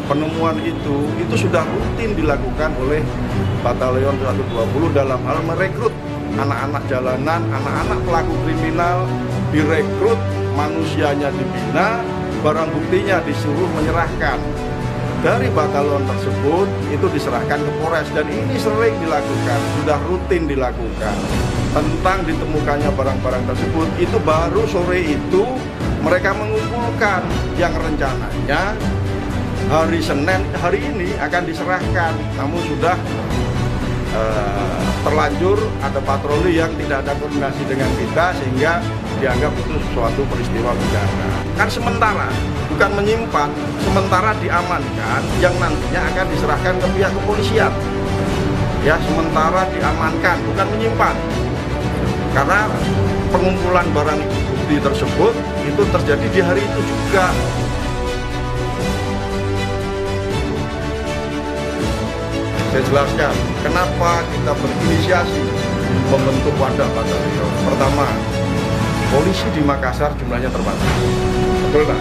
Penemuan itu sudah rutin dilakukan oleh Batalion 120 dalam hal merekrut anak-anak jalanan, anak-anak pelaku kriminal, direkrut, manusianya dibina, barang buktinya disuruh menyerahkan. Dari batalion tersebut itu diserahkan ke Polres, dan ini sering dilakukan, sudah rutin dilakukan. Tentang ditemukannya barang-barang tersebut, itu baru sore itu mereka mengumpulkan yang rencananya hari Senin, hari ini akan diserahkan, namun sudah terlanjur ada patroli yang tidak ada koordinasi dengan kita sehingga dianggap itu suatu peristiwa pidana. Kan sementara, bukan menyimpan, sementara diamankan yang nantinya akan diserahkan ke pihak kepolisian. Ya, sementara diamankan, bukan menyimpan. Karena pengumpulan barang bukti tersebut itu terjadi di hari itu juga. Saya jelaskan kenapa kita berinisiasi membentuk wadah batalion. Pertama, polisi di Makassar jumlahnya terbatas, betul tak?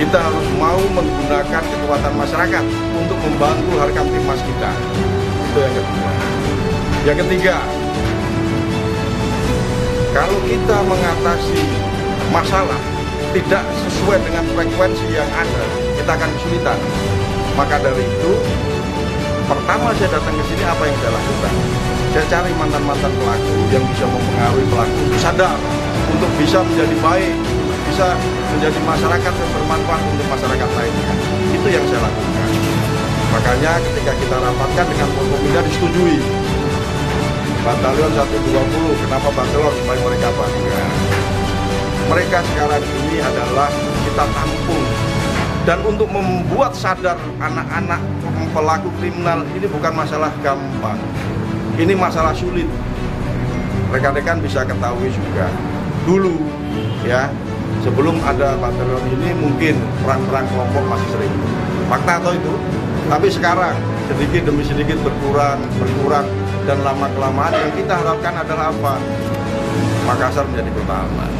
Kita harus mau menggunakan kekuatan masyarakat untuk membantu Harkamtibmas kita. Itu yang kedua. Yang ketiga, kalau kita mengatasi masalah tidak sesuai dengan frekuensi yang ada, kita akan kesulitan. Maka dari itu, pertama saya datang ke sini, apa yang saya lakukan? Saya cari mantan-mantan pelaku yang bisa mempengaruhi pelaku untuk sadar, untuk bisa menjadi baik, bisa menjadi masyarakat yang bermanfaat untuk masyarakat lainnya. Itu yang saya lakukan. Makanya ketika kita rapatkan dengan Forkopimda disetujui. Batalion 120, kenapa batalion? Supaya mereka bangga. Mereka sekarang ini adalah kita tampung. Dan untuk membuat sadar anak-anak pelaku kriminal ini bukan masalah gampang. Ini masalah sulit. Rekan-rekan bisa ketahui juga. Dulu ya, sebelum ada batalion ini mungkin perang-perang kelompok masih sering. Fakta atau itu? Tapi sekarang sedikit demi sedikit berkurang, dan lama-kelamaan yang kita harapkan adalah apa? Makassar menjadi kota aman.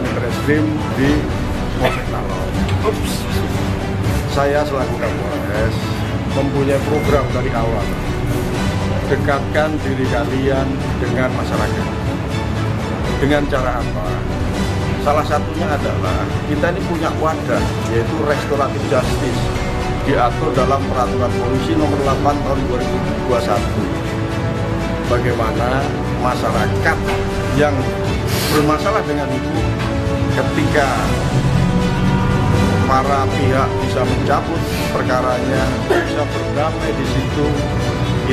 Reskrim di Polsek Talon. Saya selaku Kapolres mempunyai program dari awal. Dekatkan diri kalian dengan masyarakat. Dengan cara apa? Salah satunya adalah kita ini punya wadah, yaitu restoratif justice, diatur dalam peraturan polisi nomor 8 tahun 2021. Bagaimana masyarakat yang bermasalah dengan hukum, ketika para pihak bisa mencabut perkaranya, bisa berdamai di situ,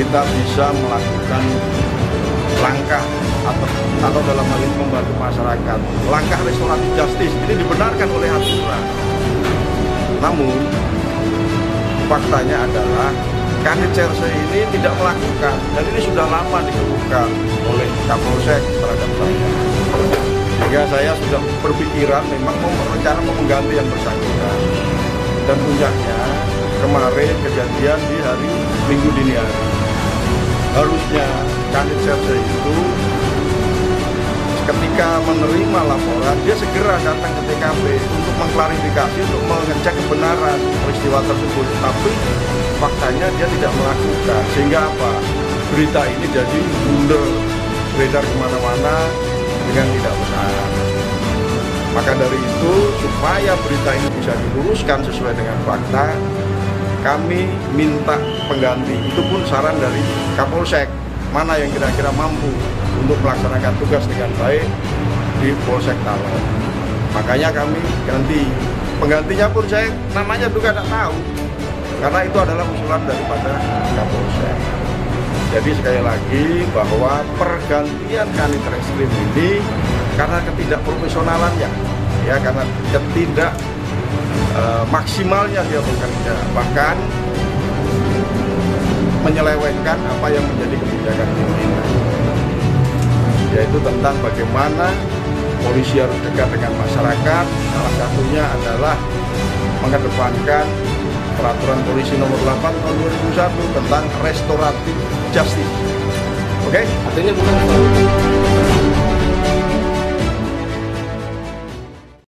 kita bisa melakukan langkah atau dalam hal ini membantu masyarakat. Langkah restoratif justice ini dibenarkan oleh aturan. Namun faktanya adalah Kanit CRC ini tidak melakukan, dan ini sudah lama dikeluhkan oleh Kapolsek terhadap saya. Sehingga saya sudah berpikiran memang rencana mengganti yang bersangkutan. Dan puncaknya kemarin kejadian di hari Minggu dini hari. Harusnya Kanit CRC itu ketika menerima laporan, dia segera datang ke TKP untuk mengklarifikasi, untuk mengecek kebenaran peristiwa tersebut. Tapi faktanya dia tidak melakukan, sehingga apa? Berita ini jadi blunder, beredar kemana-mana dengan tidak benar. Maka dari itu, supaya berita ini bisa diluruskan sesuai dengan fakta, kami minta pengganti. Itu pun saran dari Kapolsek, mana yang kira-kira mampu untuk melaksanakan tugas dengan baik di Polsek Talon. Makanya kami ganti. Penggantinya pun saya namanya juga tidak tahu, karena itu adalah usulan daripada Kapolsek. Jadi sekali lagi bahwa pergantian Kanit Reskrim ini karena ketidakprofesionalannya, ya, karena ketidak maksimalnya dia bekerja, bahkan menyelewengkan apa yang menjadi kebijakan pimpinan, yaitu tentang bagaimana polisi harus dekat dengan masyarakat. Salah satunya adalah mengedepankan peraturan polisi nomor 8 tahun 2001 tentang restoratif justice. Oke? Artinya bukan